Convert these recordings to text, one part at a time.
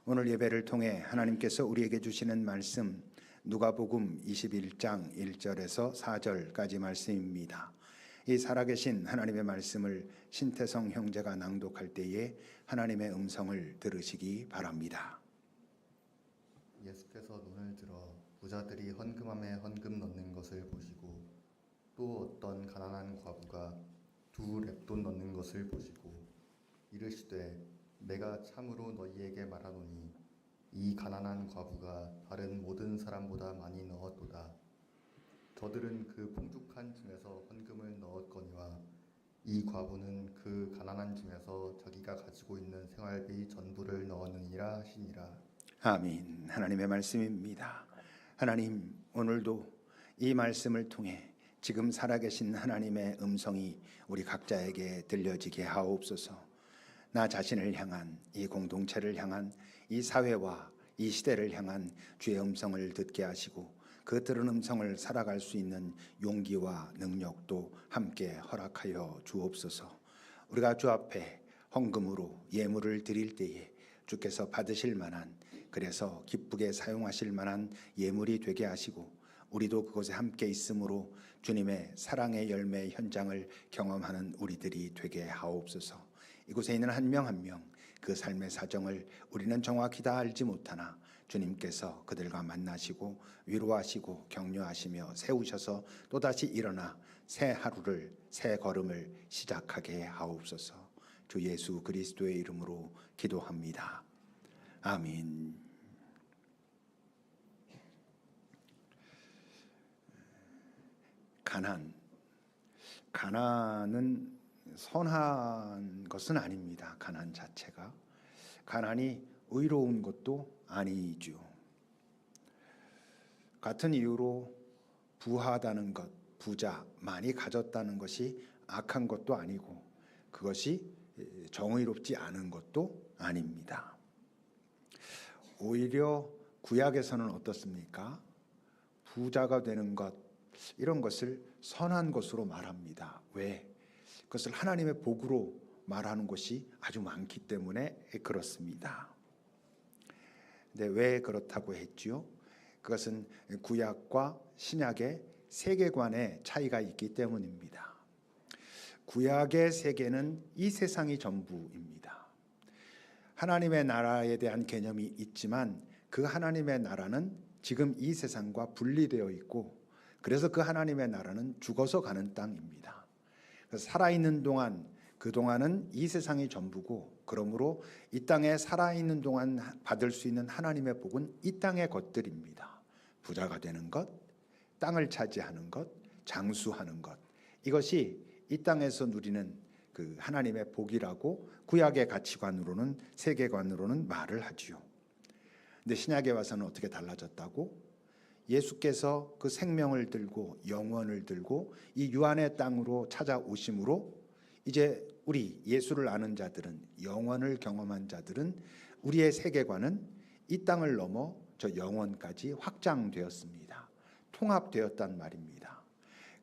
오늘 예배를 통해 하나님께서 우리에게 주시는 말씀 누가복음 21장 1절에서 4절까지 말씀입니다. 이 살아계신 하나님의 말씀을 신태성 형제가 낭독할 때에 하나님의 음성을 들으시기 바랍니다. 예수께서 눈을 들어 부자들이 헌금함에 헌금 넣는 것을 보시고 또 어떤 가난한 과부가 2렙돈 넣는 것을 보시고 이르시되 내가 참으로 너희에게 말하노니 이 가난한 과부가 다른 모든 사람보다 많이 넣었도다. 저들은 그 풍족한 중에서 헌금을 넣었거니와 이 과부는 그 가난한 중에서 자기가 가지고 있는 생활비 전부를 넣었느니라 하시니라. 아멘. 하나님의 말씀입니다. 하나님, 오늘도 이 말씀을 통해 지금 살아계신 하나님의 음성이 우리 각자에게 들려지게 하옵소서. 나 자신을 향한, 이 공동체를 향한, 이 사회와 이 시대를 향한 주의 음성을 듣게 하시고 그 들은 음성을 살아갈 수 있는 용기와 능력도 함께 허락하여 주옵소서. 우리가 주 앞에 헌금으로 예물을 드릴 때에 주께서 받으실 만한, 그래서 기쁘게 사용하실 만한 예물이 되게 하시고 우리도 그곳에 함께 있으므로 주님의 사랑의 열매 현장을 경험하는 우리들이 되게 하옵소서. 이곳에 있는 한 명 한 명 그 삶의 사정을 우리는 정확히 다 알지 못하나 주님께서 그들과 만나시고 위로하시고 격려하시며 세우셔서 또다시 일어나 새 하루를, 새 걸음을 시작하게 하옵소서. 주 예수 그리스도의 이름으로 기도합니다. 아멘. 가난은 선한 것은 아닙니다. 가난 자체가. 가난이 의로운 것도 아니죠. 같은 이유로 부하다는 것, 부자, 많이 가졌다는 것이 악한 것도 아니고 그것이 정의롭지 않은 것도 아닙니다. 오히려 구약에서는 어떻습니까? 부자가 되는 것, 이런 것을 선한 것으로 말합니다. 왜? 그것을 하나님의 복으로 말하는 것이 아주 많기 때문에 그렇습니다. 근데 왜 그렇다고 했지요? 그것은 구약과 신약의 세계관의 차이가 있기 때문입니다. 구약의 세계는 이 세상이 전부입니다. 하나님의 나라에 대한 개념이 있지만 그 하나님의 나라는 지금 이 세상과 분리되어 있고 그래서 그 하나님의 나라는 죽어서 가는 땅입니다. 살아있는 동안 그동안은 이 세상이 전부고 그러므로 이 땅에 살아있는 동안 받을 수 있는 하나님의 복은 이 땅의 것들입니다. 부자가 되는 것, 땅을 차지하는 것, 장수하는 것, 이것이 이 땅에서 누리는 그 하나님의 복이라고 구약의 가치관으로는, 세계관으로는 말을 하지요. 근데 신약에 와서는 어떻게 달라졌다고? 예수께서 그 생명을 들고 영원을 들고 이 유한의 땅으로 찾아오심으로 이제 우리 예수를 아는 자들은, 영원을 경험한 자들은 우리의 세계관은 이 땅을 넘어 저 영원까지 확장되었습니다. 통합되었단 말입니다.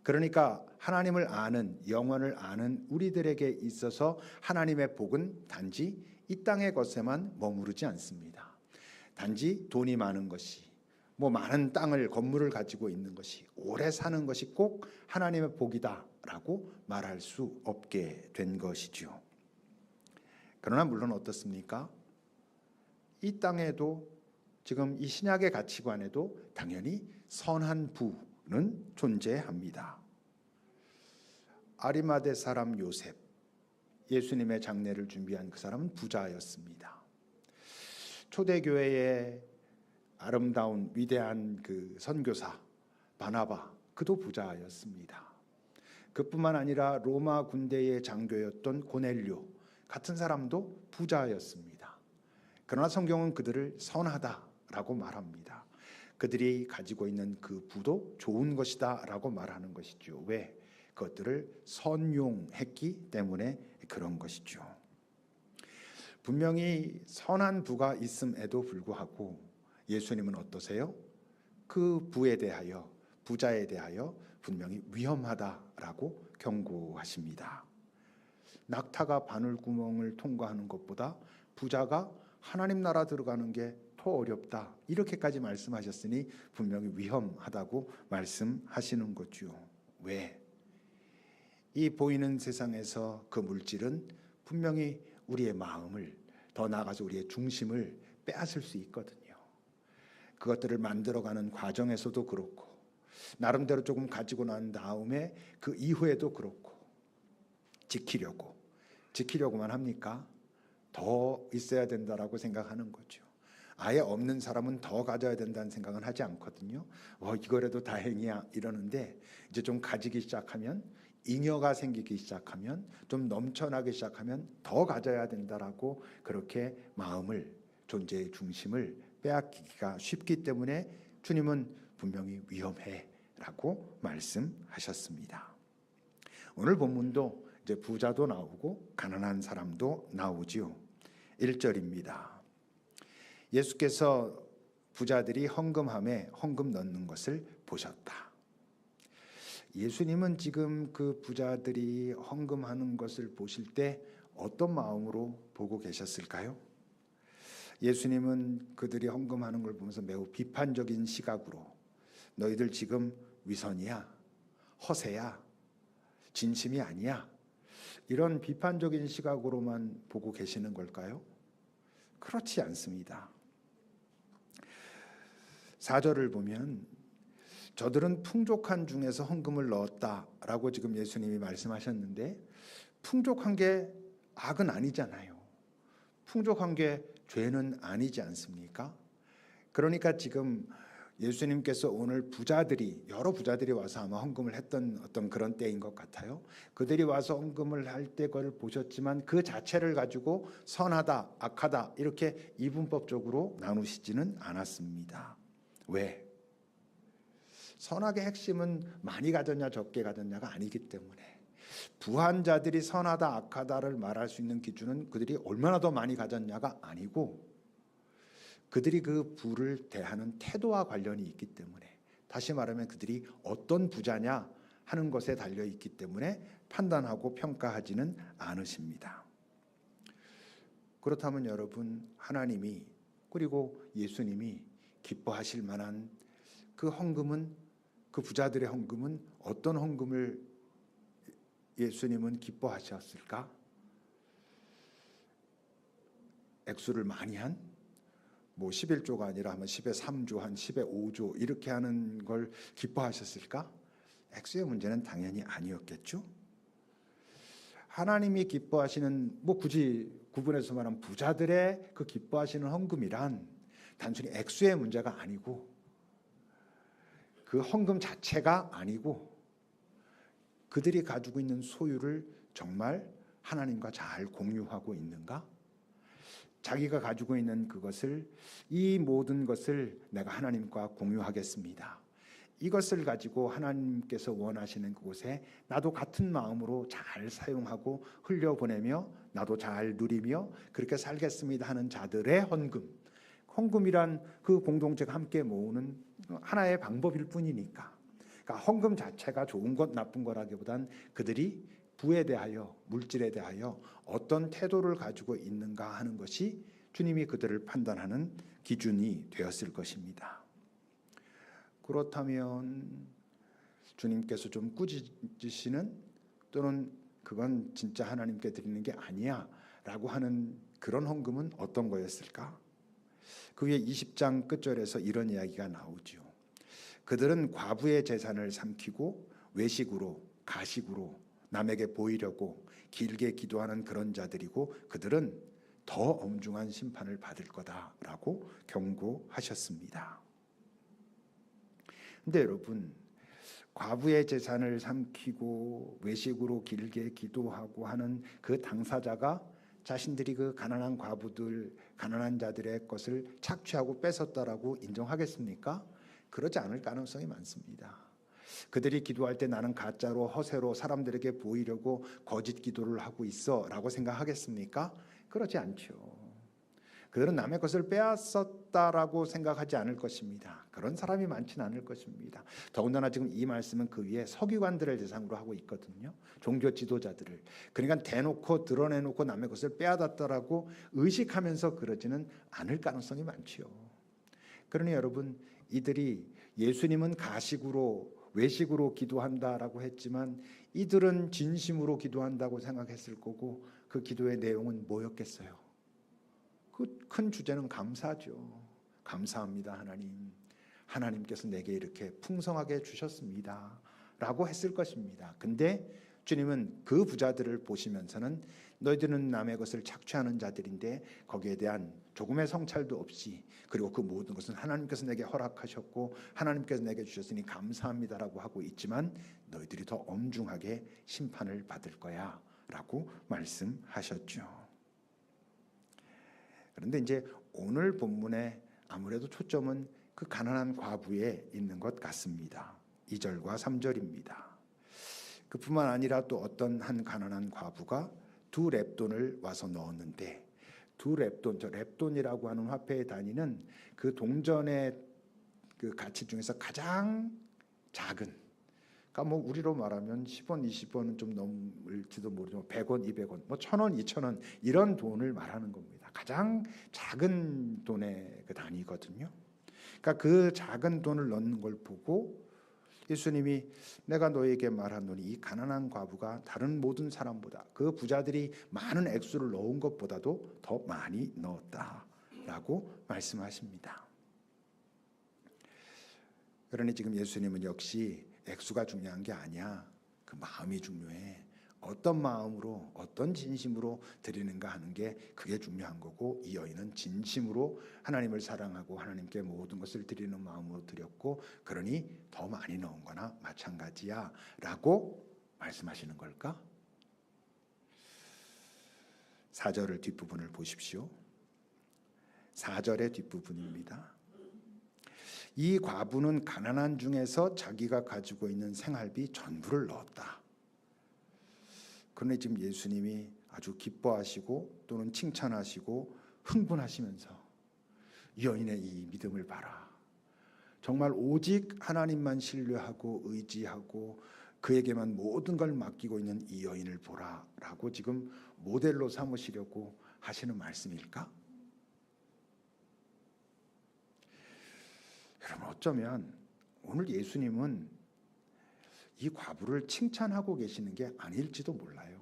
그러니까 하나님을 아는, 영원을 아는 우리들에게 있어서 하나님의 복은 단지 이 땅의 것에만 머무르지 않습니다. 단지 돈이 많은 것이, 많은 땅을, 건물을 가지고 있는 것이, 오래 사는 것이 꼭 하나님의 복이다라고 말할 수 없게 된 것이죠. 그러나 물론 어떻습니까? 이 땅에도 지금 이 신약의 가치관에도 당연히 선한 부는 존재합니다. 아리마대 사람 요셉, 예수님의 장례를 준비한 그 사람은 부자였습니다. 초대교회의 아름다운 위대한 그 선교사 바나바, 그도 부자였습니다. 그뿐만 아니라 로마 군대의 장교였던 고넬료 같은 사람도 부자였습니다. 그러나 성경은 그들을 선하다라고 말합니다. 그들이 가지고 있는 그 부도 좋은 것이다라고 말하는 것이죠. 왜? 그것들을 선용했기 때문에 그런 것이죠. 분명히 선한 부가 있음에도 불구하고 예수님은 어떠세요? 그 부에 대하여, 부자에 대하여 분명히 위험하다라고 경고하십니다. 낙타가 바늘구멍을 통과하는 것보다 부자가 하나님 나라 들어가는 게 더 어렵다. 이렇게까지 말씀하셨으니 분명히 위험하다고 말씀하시는 거죠. 왜? 이 보이는 세상에서 그 물질은 분명히 우리의 마음을, 더 나아가서 우리의 중심을 빼앗을 수 있거든요. 그것들을 만들어가는 과정에서도 그렇고, 나름대로 조금 가지고 난 다음에 그 이후에도 그렇고, 지키려고만 합니까? 더 있어야 된다라고 생각하는 거죠. 아예 없는 사람은 더 가져야 된다는 생각은 하지 않거든요. 이거라도 다행이야 이러는데, 이제 좀 가지기 시작하면, 잉여가 생기기 시작하면, 좀 넘쳐나기 시작하면 더 가져야 된다라고 그렇게 마음을, 존재의 중심을 빼앗기기가 쉽기 때문에 주님은 분명히 위험해라고 말씀하셨습니다. 오늘 본문도 이제 부자도 나오고 가난한 사람도 나오지요. 1절입니다. 예수께서 부자들이 헌금함에 헌금 넣는 것을 보셨다. 예수님은 지금 그 부자들이 헌금하는 것을 보실 때 어떤 마음으로 보고 계셨을까요? 예수님은 그들이 헌금하는 걸 보면서 매우 비판적인 시각으로, 너희들 지금 위선이야, 허세야, 진심이 아니야, 이런 비판적인 시각으로만 보고 계시는 걸까요? 그렇지 않습니다. 4절을 보면 저들은 풍족한 중에서 헌금을 넣었다라고 지금 예수님이 말씀하셨는데, 풍족한 게 악은 아니잖아요. 풍족한 게 죄는 아니지 않습니까? 그러니까 지금 예수님께서 오늘 여러 부자들이 와서 아마 헌금을 했던 어떤 그런 때인 것 같아요. 그들이 와서 헌금을 할 때 그걸 보셨지만 그 자체를 가지고 선하다, 악하다 이렇게 이분법적으로 나누시지는 않았습니다. 왜? 선악의 핵심은 많이 가졌냐 적게 가졌냐가 아니기 때문에, 부한 자들이 선하다 악하다를 말할 수 있는 기준은 그들이 얼마나 더 많이 가졌냐가 아니고, 그들이 그 부를 대하는 태도와 관련이 있기 때문에, 다시 말하면 그들이 어떤 부자냐 하는 것에 달려 있기 때문에 판단하고 평가하지는 않으십니다. 그렇다면 여러분, 하나님이 그리고 예수님이 기뻐하실 만한 그 헌금은, 그 부자들의 헌금은 어떤 헌금을 예수님은 기뻐하셨을까? 액수를 많이 한 11조가 아니라 한 10의 3조, 한 10의 5조 이렇게 하는 걸 기뻐하셨을까? 액수의 문제는 당연히 아니었겠죠. 하나님이 기뻐하시는, 굳이 구분해서 말하면 부자들의 그 기뻐하시는 헌금이란 단순히 액수의 문제가 아니고, 그 헌금 자체가 아니고, 그들이 가지고 있는 소유를 정말 하나님과 잘 공유하고 있는가? 자기가 가지고 있는 그것을, 이 모든 것을 내가 하나님과 공유하겠습니다, 이것을 가지고 하나님께서 원하시는 그곳에 나도 같은 마음으로 잘 사용하고 흘려보내며 나도 잘 누리며 그렇게 살겠습니다 하는 자들의 헌금이란 그 공동체가 함께 모으는 하나의 방법일 뿐이니까, 그러니까 헌금 자체가 좋은 것 나쁜 거라기보단 그들이 부에 대하여, 물질에 대하여 어떤 태도를 가지고 있는가 하는 것이 주님이 그들을 판단하는 기준이 되었을 것입니다. 그렇다면 주님께서 좀 꾸짖으시는, 또는 그건 진짜 하나님께 드리는 게 아니야 라고 하는 그런 헌금은 어떤 거였을까? 그 위에 20장 끝절에서 이런 이야기가 나오죠. 그들은 과부의 재산을 삼키고 외식으로, 가식으로 남에게 보이려고 길게 기도하는 그런 자들이고, 그들은 더 엄중한 심판을 받을 거다라고 경고하셨습니다. 근데 여러분, 과부의 재산을 삼키고 외식으로 길게 기도하고 하는 그 당사자가 자신들이 그 가난한 과부들, 가난한 자들의 것을 착취하고 뺏었다라고 인정하겠습니까? 그러지 않을 가능성이 많습니다. 그들이 기도할 때 나는 가짜로, 허세로 사람들에게 보이려고 거짓 기도를 하고 있어 라고 생각하겠습니까? 그러지 않죠. 그들은 남의 것을 빼앗았다라고 생각하지 않을 것입니다. 그런 사람이 많지는 않을 것입니다. 더군다나 지금 이 말씀은 그 위에 서기관들을 대상으로 하고 있거든요. 종교 지도자들을. 그러니까 대놓고 드러내놓고 남의 것을 빼앗았다라고 의식하면서 그러지는 않을 가능성이 많지요. 그러니 여러분, 이들이 예수님은 가식으로 외식으로 기도한다라고 했지만 이들은 진심으로 기도한다고 생각했을 거고, 그 기도의 내용은 뭐였겠어요? 그 큰 주제는 감사죠. 감사합니다, 하나님. 하나님께서 내게 이렇게 풍성하게 주셨습니다 라고 했을 것입니다. 근데 주님은 그 부자들을 보시면서는 너희들은 남의 것을 착취하는 자들인데 거기에 대한 조금의 성찰도 없이, 그리고 그 모든 것은 하나님께서 내게 허락하셨고 하나님께서 내게 주셨으니 감사합니다라고 하고 있지만 너희들이 더 엄중하게 심판을 받을 거야 라고 말씀하셨죠. 그런데 이제 오늘 본문의 아무래도 초점은 그 가난한 과부에 있는 것 같습니다. 2절과 3절입니다. 그뿐만 아니라 또 어떤 한 가난한 과부가 2렙돈을 와서 넣었는데, 2렙돈, 저 렙돈이라고 하는 화폐의 단위는 그 동전의 그 가치 중에서 가장 작은, 그러니까 뭐 우리로 말하면 10원, 20원은 좀 넘을지도 모르지만 100원, 200원, 뭐 1000원, 2000원 이런 돈을 말하는 겁니다. 가장 작은 돈의 그 단위거든요. 그러니까 그 작은 돈을 넣는 걸 보고 예수님이 내가 너에게 말하노니 이 가난한 과부가 다른 모든 사람보다, 그 부자들이 많은 액수를 넣은 것보다도 더 많이 넣었다라고 말씀하십니다. 그러니 지금 예수님은 역시 액수가 중요한 게 아니야. 그 마음이 중요해. 어떤 마음으로, 어떤 진심으로 드리는가 하는 게 그게 중요한 거고, 이 여인은 진심으로 하나님을 사랑하고 하나님께 모든 것을 드리는 마음으로 드렸고, 그러니 더 많이 넣은 거나 마찬가지야 라고 말씀하시는 걸까? 4절의 뒷부분을 보십시오. 4절의 뒷부분입니다. 이 과부는 가난한 중에서 자기가 가지고 있는 생활비 전부를 넣었다. 그런데 지금 예수님이 아주 기뻐하시고 또는 칭찬하시고 흥분하시면서 이 여인의 이 믿음을 봐라. 정말 오직 하나님만 신뢰하고 의지하고 그에게만 모든 걸 맡기고 있는 이 여인을 보라 라고 지금 모델로 삼으시려고 하시는 말씀일까? 여러분, 어쩌면 오늘 예수님은 이 과부를 칭찬하고 계시는 게 아닐지도 몰라요.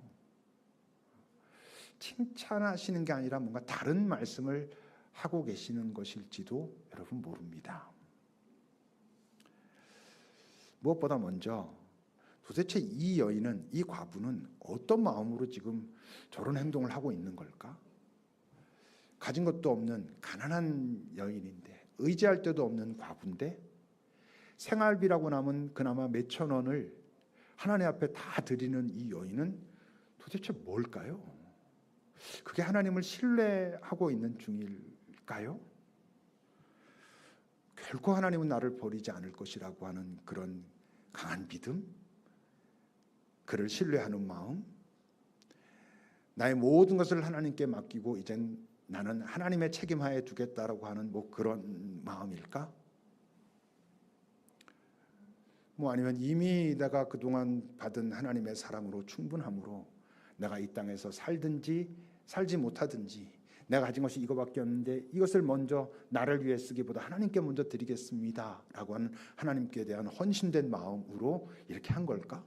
칭찬하시는 게 아니라 뭔가 다른 말씀을 하고 계시는 것일지도 여러분 모릅니다. 무엇보다 먼저 도대체 이 여인은, 이 과부는 어떤 마음으로 지금 저런 행동을 하고 있는 걸까? 가진 것도 없는 가난한 여인인데, 의지할 데도 없는 과부인데 생활비라고 남은 그나마 몇천 원을 하나님 앞에 다 드리는 이 여인은 도대체 뭘까요? 그게 하나님을 신뢰하고 있는 중일까요? 결코 하나님은 나를 버리지 않을 것이라고 하는 그런 강한 믿음, 그를 신뢰하는 마음, 나의 모든 것을 하나님께 맡기고 이젠 나는 하나님의 책임하에 두겠다라고 하는 뭐 그런 마음일까? 뭐 아니면 이미 내가 그동안 받은 하나님의 사랑으로 충분함으로 내가 이 땅에서 살든지 살지 못하든지 내가 가진 것이 이거밖에 없는데 이것을 먼저 나를 위해 쓰기보다 하나님께 먼저 드리겠습니다 라고 하는 하나님께 대한 헌신된 마음으로 이렇게 한 걸까?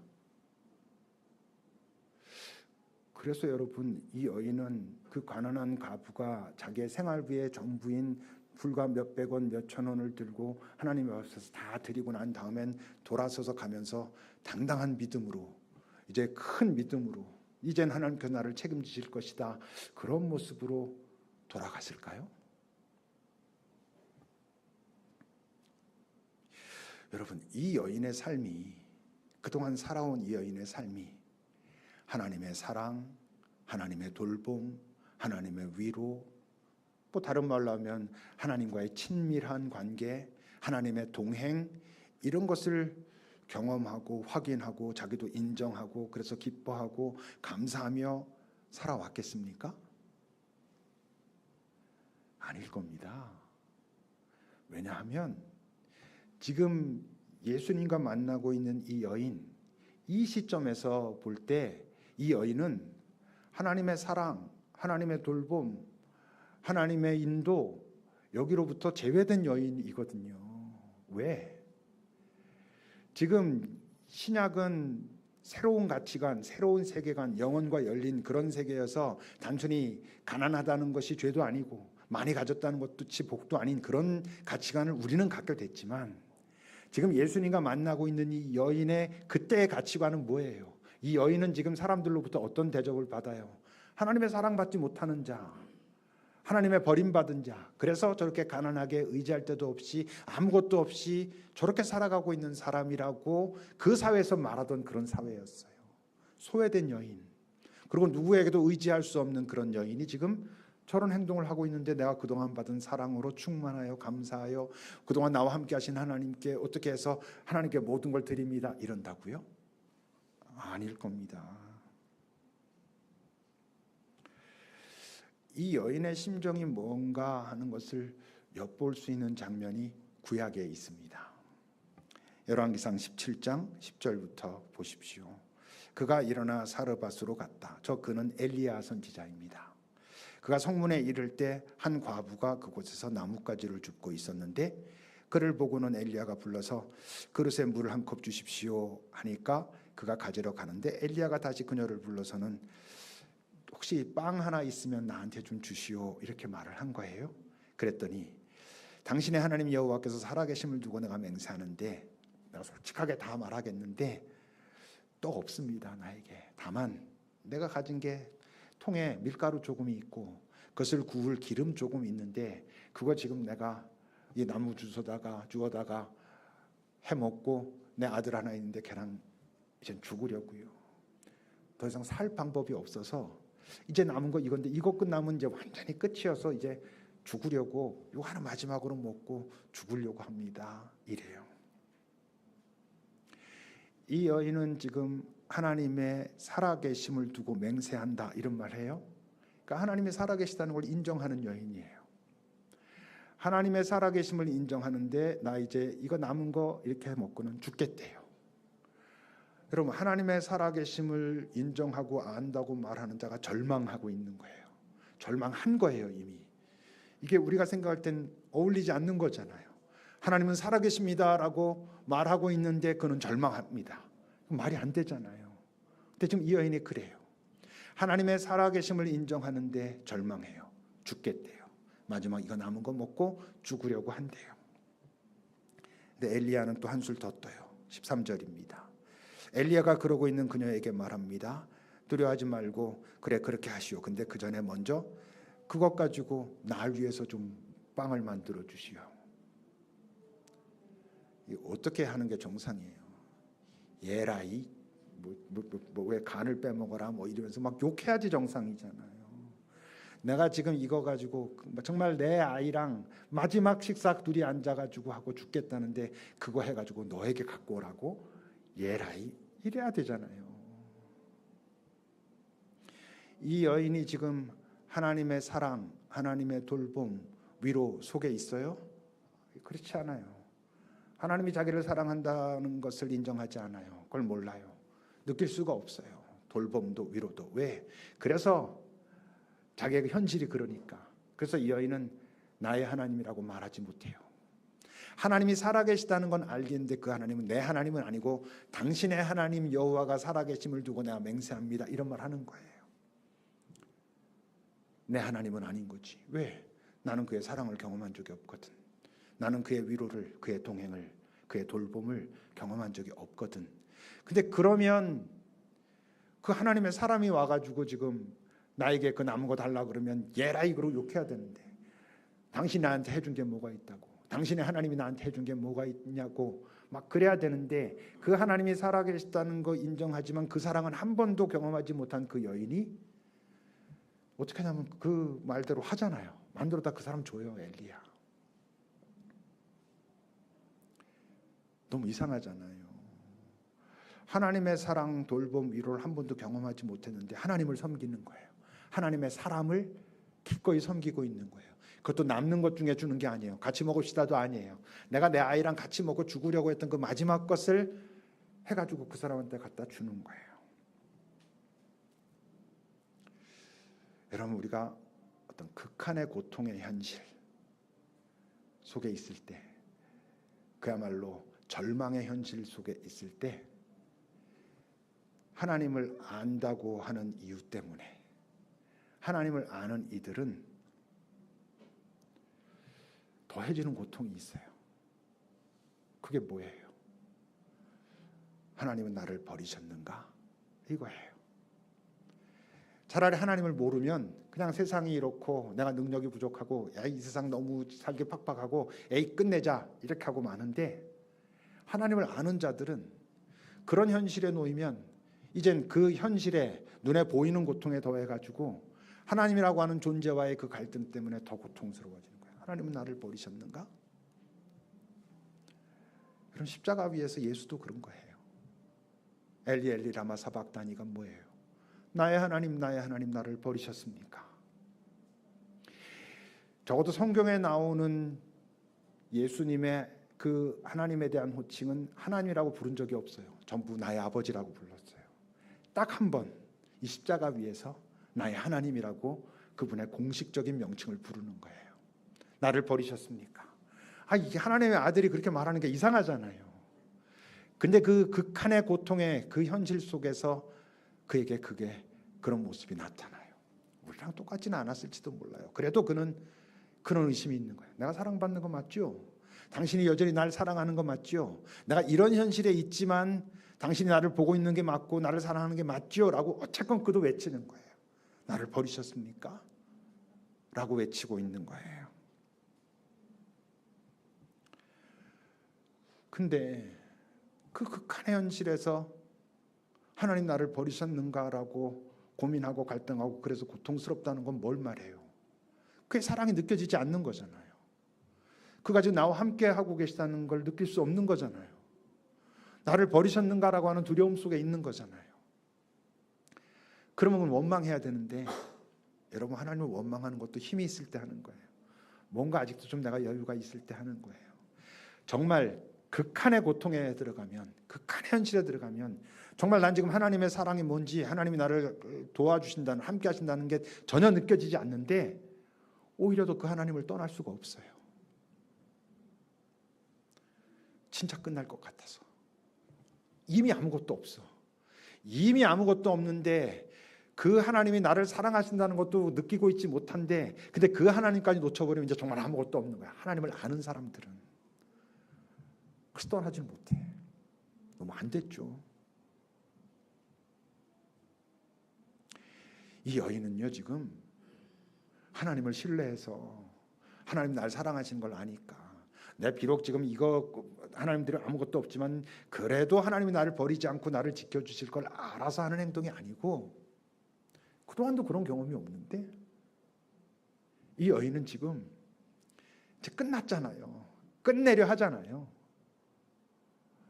그래서 여러분, 이 여인은 그 가난한 과부가 자기의 생활비의 전부인 불과 몇백 원, 몇천 원을 들고 하나님 앞에서 다 드리고 난 다음엔 돌아서서 가면서 당당한 믿음으로, 이제 큰 믿음으로 이젠 하나님께서 나를 책임지실 것이다, 그런 모습으로 돌아갔을까요? 여러분, 이 여인의 삶이, 그동안 살아온 이 여인의 삶이 하나님의 사랑, 하나님의 돌봄, 하나님의 위로, 뭐 다른 말로 하면 하나님과의 친밀한 관계, 하나님의 동행, 이런 것을 경험하고 확인하고 자기도 인정하고 그래서 기뻐하고 감사하며 살아왔겠습니까? 아닐 겁니다. 왜냐하면 지금 예수님과 만나고 있는 이 여인, 이 시점에서 볼 때 이 여인은 하나님의 사랑, 하나님의 돌봄, 하나님의 인도, 여기로부터 제외된 여인이거든요. 왜? 지금 신약은 새로운 가치관, 새로운 세계관, 영혼과 열린 그런 세계여서 단순히 가난하다는 것이 죄도 아니고 많이 가졌다는 것도 복도 아닌 그런 가치관을 우리는 갖게 됐지만, 지금 예수님과 만나고 있는 이 여인의 그때의 가치관은 뭐예요? 이 여인은 지금 사람들로부터 어떤 대접을 받아요? 하나님의 사랑받지 못하는 자, 하나님의 버림받은 자, 그래서 저렇게 가난하게 의지할 데도 없이 아무것도 없이 저렇게 살아가고 있는 사람이라고 그 사회에서 말하던 그런 사회였어요. 소외된 여인, 그리고 누구에게도 의지할 수 없는 그런 여인이 지금 저런 행동을 하고 있는데, 내가 그동안 받은 사랑으로 충만하여 감사하여 그동안 나와 함께 하신 하나님께 어떻게 해서 하나님께 모든 걸 드립니다, 이런다고요? 아닐 겁니다. 이 여인의 심정이 뭔가 하는 것을 엿볼 수 있는 장면이 구약에 있습니다. 열왕기상 17장 10절부터 보십시오. 그가 일어나 사르밧으로 갔다. 저 그는 엘리야 선지자입니다. 그가 성문에 이를 때 한 과부가 그곳에서 나뭇가지를 줍고 있었는데, 그를 보고는 엘리야가 불러서 그릇에 물을 한 컵 주십시오 하니까 그가 가지러 가는데, 엘리야가 다시 그녀를 불러서는 혹시 빵 하나 있으면 나한테 좀 주시오, 이렇게 말을 한 거예요. 그랬더니 당신의 하나님 여호와께서 살아계심을 두고 내가 맹세하는데, 내가 솔직하게 다 말하겠는데 또 없습니다, 나에게. 다만 내가 가진 게 통에 밀가루 조금이 있고 그것을 구울 기름 조금 있는데, 그거 지금 내가 이 나무 주워다가 해먹고 내 아들 하나 있는데 걔랑 이제 죽으려고요. 더 이상 살 방법이 없어서 이제 남은 거 이건데, 이거 끝나면 이제 완전히 끝이어서 이제 죽으려고 이거 하나 마지막으로 먹고 죽으려고 합니다, 이래요. 이 여인은 지금 하나님의 살아계심을 두고 맹세한다, 이런 말 해요. 그러니까 하나님의 살아계시다는 걸 인정하는 여인이에요. 하나님의 살아계심을 인정하는데, 나 이제 이거 남은 거 이렇게 먹고는 죽겠대요. 여러분, 하나님의 살아계심을 인정하고 안다고 말하는 자가 절망하고 있는 거예요. 절망한 거예요, 이미. 이게 우리가 생각할 땐 어울리지 않는 거잖아요. 하나님은 살아계십니다라고 말하고 있는데 그는 절망합니다. 말이 안 되잖아요. 근데 지금 이 여인이 그래요. 하나님의 살아계심을 인정하는데 절망해요. 죽겠대요. 마지막 이거 남은 거 먹고 죽으려고 한대요. 근데 엘리야는 또 한술 더 떠요. 13절입니다. 엘리야가 그러고 있는 그녀에게 말합니다. 두려워하지 말고 그래 그렇게 하시오. 근데 그 전에 먼저 그것 가지고 날 위해서 좀 빵을 만들어 주시오. 어떻게 하는 게 정상이에요? 예라이 왜 간을 빼먹어라 뭐 이러면서 막 욕해야지 정상이잖아요. 내가 지금 이거 가지고 정말 내 아이랑 마지막 식사 둘이 앉아가지고 하고 죽겠다는데 그거 해가지고 너에게 갖고 오라고? 예라이 이래야 되잖아요. 이 여인이 지금 하나님의 사랑, 하나님의 돌봄, 위로 속에 있어요? 그렇지 않아요. 하나님이 자기를 사랑한다는 것을 인정하지 않아요. 그걸 몰라요. 느낄 수가 없어요. 돌봄도 위로도. 왜? 그래서 자기의 현실이 그러니까. 그래서 이 여인은 나의 하나님이라고 말하지 못해요. 하나님이 살아계시다는 건 알겠는데 그 하나님은 내 하나님은 아니고 당신의 하나님 여호와가 살아계심을 두고 내가 맹세합니다, 이런 말 하는 거예요. 내 하나님은 아닌 거지. 왜? 나는 그의 사랑을 경험한 적이 없거든. 나는 그의 위로를, 그의 동행을, 그의 돌봄을 경험한 적이 없거든. 근데 그러면 그 하나님의 사람이 와가지고 지금 나에게 그 남은 거 달라 그러면 예라이 그러고 욕해야 되는데, 당신이 나한테 해준 게 뭐가 있다고, 당신의 하나님이 나한테 해준 게 뭐가 있냐고 막 그래야 되는데, 그 하나님이 살아계시다는 거 인정하지만 그 사랑은 한 번도 경험하지 못한 그 여인이 어떻게 하냐면 그 말대로 하잖아요. 만들어다 그 사람 줘요, 엘리야. 너무 이상하잖아요. 하나님의 사랑, 돌봄, 위로를 한 번도 경험하지 못했는데 하나님을 섬기는 거예요. 하나님의 사람을 기꺼이 섬기고 있는 거예요. 그것도 남는 것 중에 주는 게 아니에요. 같이 먹읍시다도 아니에요. 내가 내 아이랑 같이 먹고 죽으려고 했던 그 마지막 것을 해가지고 그 사람한테 갖다 주는 거예요. 여러분, 우리가 어떤 극한의 고통의 현실 속에 있을 때, 그야말로 절망의 현실 속에 있을 때, 하나님을 안다고 하는 이유 때문에, 하나님을 아는 이들은 더해지는 고통이 있어요. 그게 뭐예요? 하나님은 나를 버리셨는가? 이거예요. 차라리 하나님을 모르면 그냥 세상이 이렇고 내가 능력이 부족하고 이 세상 너무 살기 팍팍하고 끝내자 이렇게 하고 마는데, 하나님을 아는 자들은 그런 현실에 놓이면 이젠 그 현실에 눈에 보이는 고통에 더해가지고 하나님이라고 하는 존재와의 그 갈등 때문에 더 고통스러워지는 거예요. 하나님은 나를 버리셨는가? 그런 십자가 위에서 예수도 그런 거예요. 엘리 엘리 라마 사박다니가 뭐예요? 나의 하나님 나를 버리셨습니까? 적어도 성경에 나오는 예수님의 그 하나님에 대한 호칭은 하나님이라고 부른 적이 없어요. 전부 나의 아버지라고 불렀어요. 딱 한 번 이 십자가 위에서 나의 하나님이라고 그분의 공식적인 명칭을 부르는 거예요. 나를 버리셨습니까? 이게 하나님의 아들이 그렇게 말하는 게 이상하잖아요. 근데 그 극한의 고통의 그 현실 속에서 그에게 그런 모습이 나타나요. 우리랑 똑같지는 않았을지도 몰라요. 그래도 그는 그런 의심이 있는 거예요. 내가 사랑받는 거 맞죠? 당신이 여전히 날 사랑하는 거 맞죠? 내가 이런 현실에 있지만 당신이 나를 보고 있는 게 맞고 나를 사랑하는 게 맞죠? 라고 어쨌건 그도 외치는 거예요. 나를 버리셨습니까? 라고 외치고 있는 거예요. 근데 그 극한의 현실에서 하나님 나를 버리셨는가라고 고민하고 갈등하고 그래서 고통스럽다는 건 뭘 말해요? 그게 사랑이 느껴지지 않는 거잖아요. 그가 지금 나와 함께 하고 계시다는 걸 느낄 수 없는 거잖아요. 나를 버리셨는가라고 하는 두려움 속에 있는 거잖아요. 그러면 원망해야 되는데, 여러분, 하나님을 원망하는 것도 힘이 있을 때 하는 거예요. 뭔가 아직도 좀 내가 여유가 있을 때 하는 거예요. 정말 극한의 고통에 들어가면, 극한의 현실에 들어가면 정말 난 지금 하나님의 사랑이 뭔지, 하나님이 나를 도와주신다는, 함께 하신다는 게 전혀 느껴지지 않는데 오히려 더 그 하나님을 떠날 수가 없어요. 진짜 끝날 것 같아서. 이미 아무것도 없어. 이미 아무것도 없는데 그 하나님이 나를 사랑하신다는 것도 느끼고 있지 못한데, 근데 그 하나님까지 놓쳐버리면 이제 정말 아무것도 없는 거야. 하나님을 아는 사람들은. 그래서 떠나질 못해. 너무 안 됐죠. 이 여인은요, 지금 하나님을 신뢰해서 하나님 날 사랑하시는 걸 아니까, 내 비록 지금 이거 하나님들은 아무것도 없지만 그래도 하나님이 나를 버리지 않고 나를 지켜주실 걸 알아서 하는 행동이 아니고, 그동안도 그런 경험이 없는데 이 여인은 지금 이제 끝났잖아요. 끝내려 하잖아요.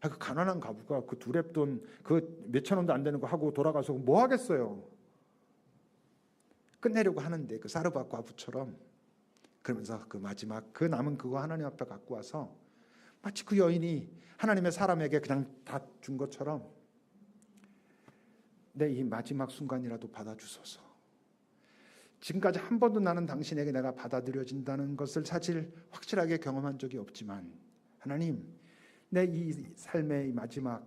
그 가난한 과부가 그 두렙돈 그 몇천 원도 안 되는 거 하고 돌아가서 뭐 하겠어요. 끝내려고 하는데 그 사르밧 과부처럼, 그러면서 그 마지막 그 남은 그거 하나님 앞에 갖고 와서 마치 그 여인이 하나님의 사람에게 그냥 다 준 것처럼, 내 이 마지막 순간이라도 받아주소서. 지금까지 한 번도 나는 당신에게 내가 받아들여진다는 것을 사실 확실하게 경험한 적이 없지만, 하나님, 내 이 삶의 마지막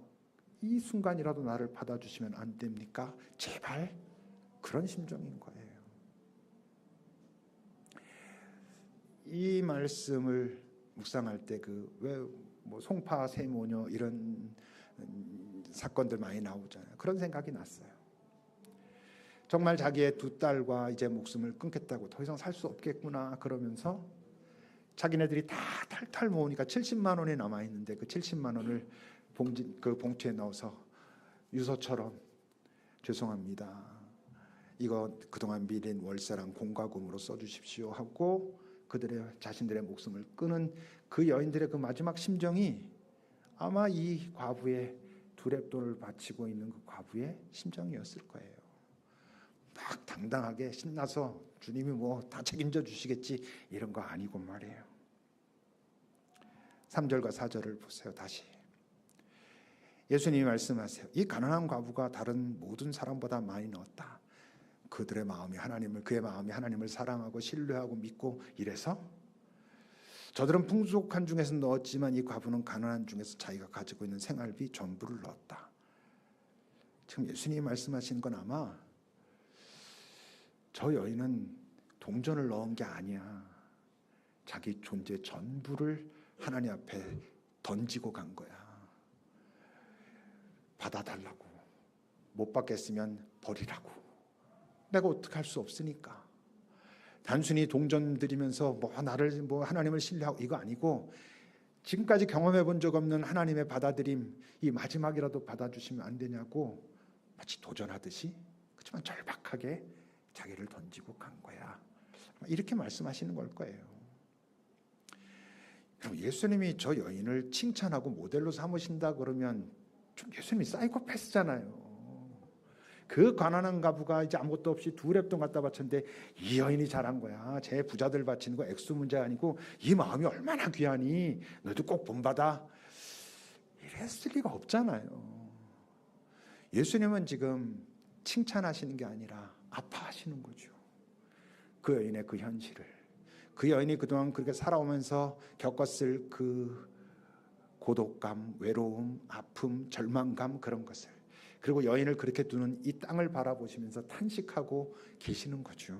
이 순간이라도 나를 받아주시면 안 됩니까? 제발. 그런 심정인 거예요. 이 말씀을 묵상할 때 그 왜 뭐 송파 세모녀 이런 사건들 많이 나오잖아요. 그런 생각이 났어요. 정말 자기의 두 딸과 이제 목숨을 끊겠다고, 더 이상 살 수 없겠구나 그러면서 자기네들이 다 탈탈 모으니까 70만 원이 남아 있는데 그 70만 원을 그 봉투에 넣어서 유서처럼, 죄송합니다, 이거 그동안 미린 월세랑 공과금으로 써주십시오 하고 자신들의 목숨을 끊은 그 여인들의 그 마지막 심정이 아마 이 과부의 두렙돈을 바치고 있는 그 과부의 심정이었을 거예요. 막 막 당당하게 신나서 주님이 뭐 다 책임져 주시겠지 이런 거 아니고 말이에요. 3절과 4절을 보세요. 다시 예수님이 말씀하세요. 이 가난한 과부가 다른 모든 사람보다 많이 넣었다. 그들의 마음이 그의 마음이 하나님을 사랑하고 신뢰하고 믿고 이래서 저들은 풍족한 중에서 넣었지만 이 과부는 가난한 중에서 자기가 가지고 있는 생활비 전부를 넣었다. 지금 예수님이 말씀하신 건 아마 저 여인은 동전을 넣은 게 아니야. 자기 존재 전부를 하나님 앞에 던지고 간 거야. 받아달라고. 못 받겠으면 버리라고. 내가 어떻게 할 수 없으니까. 단순히 동전 드리면서 나를 하나님을 신뢰하고 이거 아니고 지금까지 경험해 본 적 없는 하나님의 받아들임, 이 마지막이라도 받아주시면 안 되냐고 마치 도전하듯이 그렇지만 절박하게 자기를 던지고 간 거야. 이렇게 말씀하시는 걸 거예요. 그럼 예수님이 저 여인을 칭찬하고 모델로 삼으신다 그러면 좀 예수님이 사이코패스잖아요. 그 가난한 과부가 이제 아무것도 없이 2렙돈 갖다 바쳤는데 이 여인이 잘한 거야. 제 부자들 바치는 거 액수 문제 아니고 이 마음이 얼마나 귀하니 너도 꼭 본받아. 이랬을 리가 없잖아요. 예수님은 지금 칭찬하시는 게 아니라 아파하시는 거죠. 그 여인의 그 현실을, 그 여인이 그동안 그렇게 살아오면서 겪었을 그 고독감, 외로움, 아픔, 절망감 그런 것을, 그리고 여인을 그렇게 두는 이 땅을 바라보시면서 탄식하고 계시는 거죠.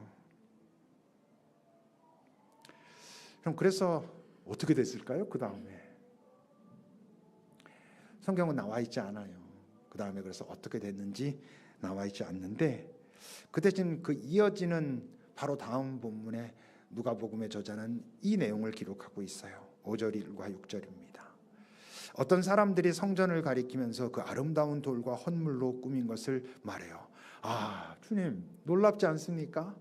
그럼 그래서 어떻게 됐을까요? 그 다음에 성경은 나와 있지 않아요. 그 다음에 그래서 어떻게 됐는지 나와 있지 않는데 그 대신 그 이어지는 바로 다음 본문에 누가복음의 저자는 이 내용을 기록하고 있어요. 5절과 6절입니다. 어떤 사람들이 성전을 가리키면서 그 아름다운 돌과 헌물로 꾸민 것을 말해요. 아, 주님 놀랍지 않습니까?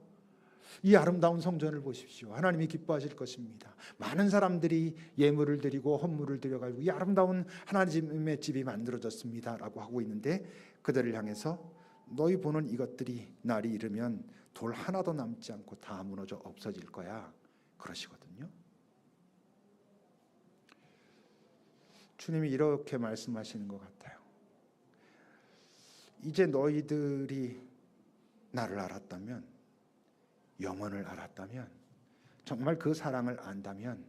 이 아름다운 성전을 보십시오. 하나님이 기뻐하실 것입니다. 많은 사람들이 예물을 드리고 헌물을 드려가지고 이 아름다운 하나님의 집이 만들어졌습니다 라고 하고 있는데 그들을 향해서 너희 보는 이것들이 날이 이르면 돌 하나도 남지 않고 다 무너져 없어질 거야 그러시거든요. 주님이 이렇게 말씀하시는 것 같아요. 이제 너희들이 나를 알았다면, 영원을 알았다면, 정말 그 사랑을 안다면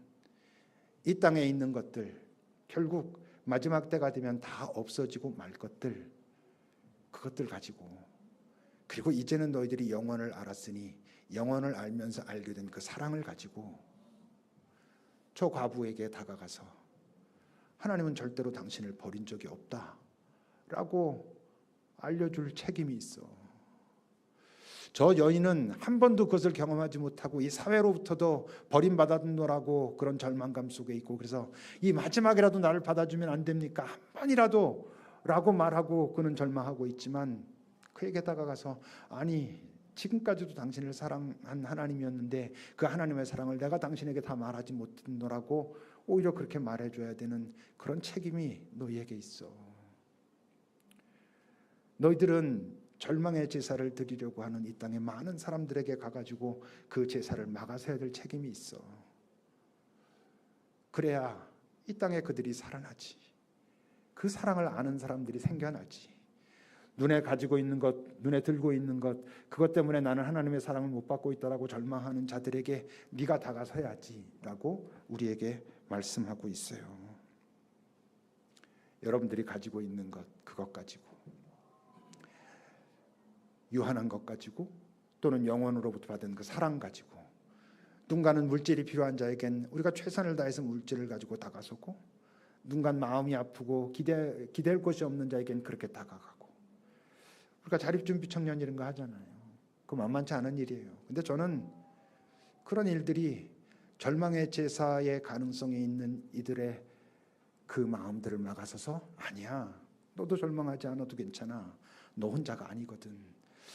이 땅에 있는 것들, 결국 마지막 때가 되면 다 없어지고 말 것들, 그것들 가지고, 그리고 이제는 너희들이 영원을 알았으니 영원을 알면서 알게 된 그 사랑을 가지고 저 과부에게 다가가서 하나님은 절대로 당신을 버린 적이 없다라고 알려줄 책임이 있어. 저 여인은 한 번도 그것을 경험하지 못하고 이 사회로부터도 버림받았노라고 그런 절망감 속에 있고, 그래서 이 마지막이라도 나를 받아주면 안 됩니까? 한 번이라도 라고 말하고 그는 절망하고 있지만 그에게 다가가서 아니 지금까지도 당신을 사랑한 하나님이었는데 그 하나님의 사랑을 내가 당신에게 다 말하지 못했노라고 오히려 그렇게 말해줘야 되는 그런 책임이 너희에게 있어. 너희들은 절망의 제사를 드리려고 하는 이 땅의 많은 사람들에게 가가지고 그 제사를 막아서야 될 책임이 있어. 그래야 이 땅에 그들이 살아나지. 그 사랑을 아는 사람들이 생겨나지. 눈에 가지고 있는 것, 눈에 들고 있는 것, 그것 때문에 나는 하나님의 사랑을 못 받고 있다라고 절망하는 자들에게 네가 다가서야지라고 우리에게 말씀하고 있어요. 여러분들이 가지고 있는 것, 그것 가지고, 유한한 것 가지고, 또는 영원으로부터 받은 그 사랑 가지고, 누군가는 물질이 필요한 자에겐 우리가 최선을 다해서 물질을 가지고 다가서고, 누군가는 마음이 아프고 기댈 곳이 없는 자에겐 그렇게 다가가고, 우리가 자립준비 청년 이런 거 하잖아요. 그거 만만치 않은 일이에요. 근데 저는 그런 일들이 절망의 제사의 가능성이 있는 이들의 그 마음들을 막아서서 아니야, 너도 절망하지 않아도 괜찮아, 너 혼자가 아니거든,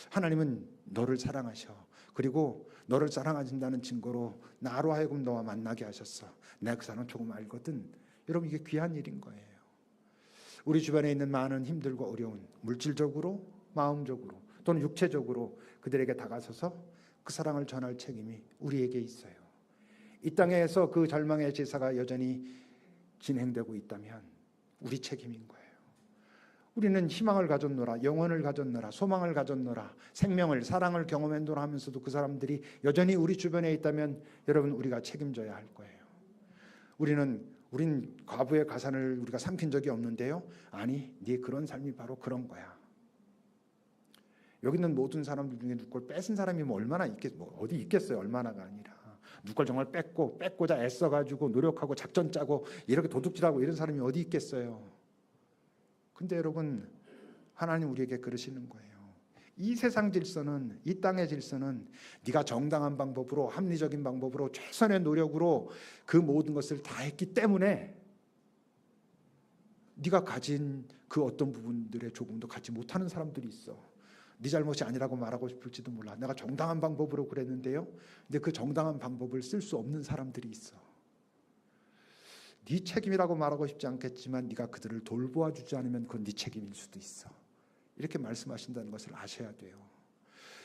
하나님은 너를 사랑하셔, 그리고 너를 사랑하신다는 증거로 나로 하여금 너와 만나게 하셨어, 내가 그 사람 조금 알거든. 여러분, 이게 귀한 일인 거예요. 우리 주변에 있는 많은 힘들고 어려운, 물질적으로, 마음적으로 또는 육체적으로 그들에게 다가서서 그 사랑을 전할 책임이 우리에게 있어요. 이 땅에서 그 절망의 제사가 여전히 진행되고 있다면 우리 책임인 거예요. 우리는 희망을 가졌노라, 영혼을 가졌노라, 소망을 가졌노라, 생명을, 사랑을 경험했노라 하면서도 그 사람들이 여전히 우리 주변에 있다면 여러분, 우리가 책임져야 할 거예요. 우린 과부의 가산을 우리가 삼킨 적이 없는데요. 아니, 네 그런 삶이 바로 그런 거야. 여기 있는 모든 사람들 중에 누구 걸 뺏은 사람이 뭐 얼마나 어디 있겠어요. 얼마나가 아니라 누구 걸 정말 뺏고자 애써가지고 노력하고 작전 짜고 이렇게 도둑질하고 이런 사람이 어디 있겠어요. 근데 여러분, 하나님 우리에게 그러시는 거예요. 이 세상 질서는, 이 땅의 질서는 네가 정당한 방법으로, 합리적인 방법으로, 최선의 노력으로 그 모든 것을 다 했기 때문에 네가 가진 그 어떤 부분들에 조금도 갖지 못하는 사람들이 있어. 네 잘못이 아니라고 말하고 싶을지도 몰라. 내가 정당한 방법으로 그랬는데요. 근데 그 정당한 방법을 쓸 수 없는 사람들이 있어. 네 책임이라고 말하고 싶지 않겠지만 네가 그들을 돌보아 주지 않으면 그건 네 책임일 수도 있어. 이렇게 말씀하신다는 것을 아셔야 돼요.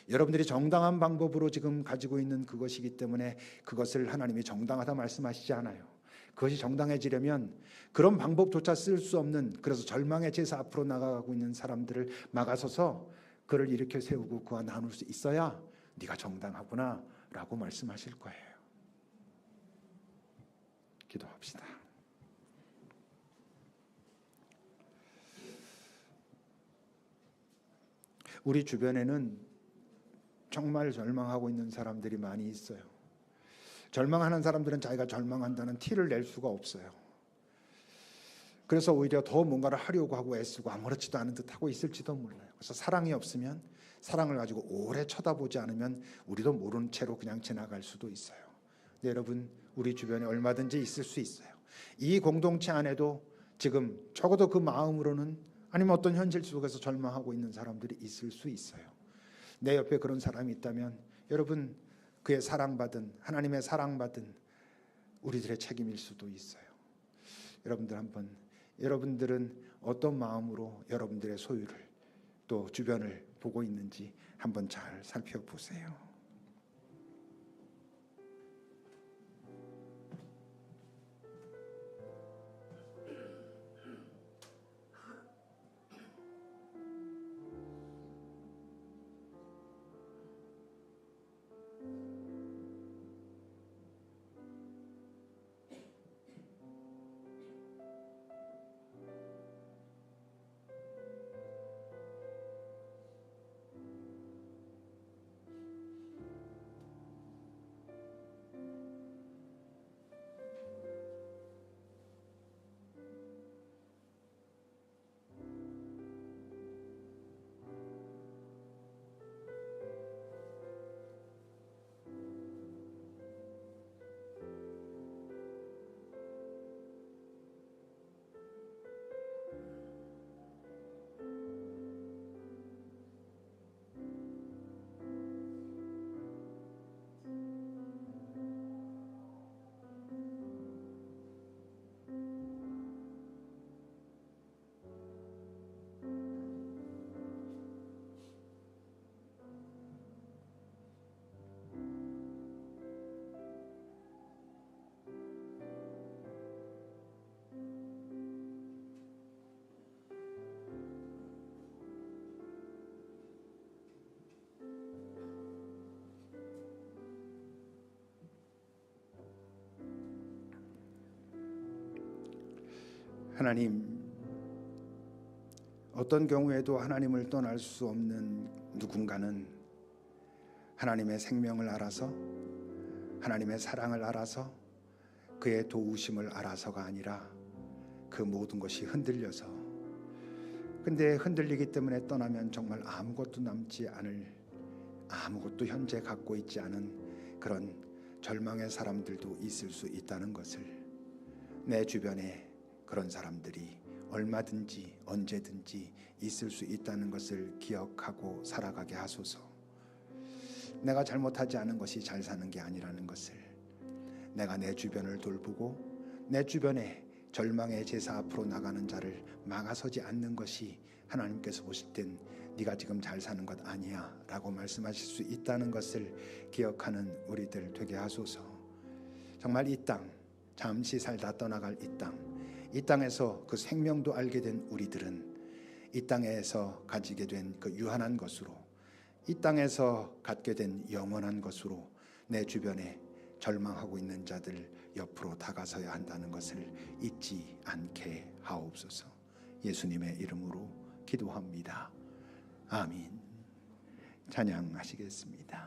여러분들이 정당한 방법으로 지금 가지고 있는 그것이기 때문에 그것을 하나님이 정당하다 말씀하시지 않아요. 그것이 정당해지려면 그런 방법조차 쓸 수 없는, 그래서 절망의 제사 앞으로 나가고 있는 사람들을 막아서서 그를 일으켜 세우고 그와 나눌 수 있어야 네가 정당하구나 라고 말씀하실 거예요. 기도합시다. 우리 주변에는 정말 절망하고 있는 사람들이 많이 있어요. 절망하는 사람들은 자기가 절망한다는 티를 낼 수가 없어요. 그래서 오히려 더 뭔가를 하려고 하고 애쓰고 아무렇지도 않은 듯 하고 있을지도 몰라요. 그래서 사랑이 없으면, 사랑을 가지고 오래 쳐다보지 않으면 우리도 모르는 채로 그냥 지나갈 수도 있어요. 근데 여러분, 우리 주변에 얼마든지 있을 수 있어요. 이 공동체 안에도 지금 적어도 그 마음으로는, 아니면 어떤 현실 속에서 절망하고 있는 사람들이 있을 수 있어요. 내 옆에 그런 사람이 있다면 여러분, 그의 사랑받은, 하나님의 사랑받은 우리들의 책임일 수도 있어요. 여러분들은 어떤 마음으로 여러분들의 소유를, 또 주변을 보고 있는지 한번 잘 살펴보세요. 하나님, 어떤 경우에도 하나님을 떠날 수 없는 누군가는 하나님의 생명을 알아서, 하나님의 사랑을 알아서, 그의 도우심을 알아서가 아니라 그 모든 것이 흔들려서, 근데 흔들리기 때문에 떠나면 정말 아무것도 남지 않을, 아무것도 현재 갖고 있지 않은 그런 절망의 사람들도 있을 수 있다는 것을, 내 주변에 그런 사람들이 얼마든지 언제든지 있을 수 있다는 것을 기억하고 살아가게 하소서. 내가 잘못하지 않은 것이 잘 사는 게 아니라는 것을, 내가 내 주변을 돌보고 내 주변에 절망의 제사 앞으로 나가는 자를 막아서지 않는 것이 하나님께서 보실 땐 네가 지금 잘 사는 것 아니야 라고 말씀하실 수 있다는 것을 기억하는 우리들 되게 하소서. 정말 이 땅, 잠시 살다 떠나갈 이 땅에서 그 생명도 알게 된 우리들은 이 땅에서 가지게 된 그 유한한 것으로, 이 땅에서 갖게 된 영원한 것으로 내 주변에 절망하고 있는 자들 옆으로 다가서야 한다는 것을 잊지 않게 하옵소서. 예수님의 이름으로 기도합니다. 아멘. 찬양하시겠습니다.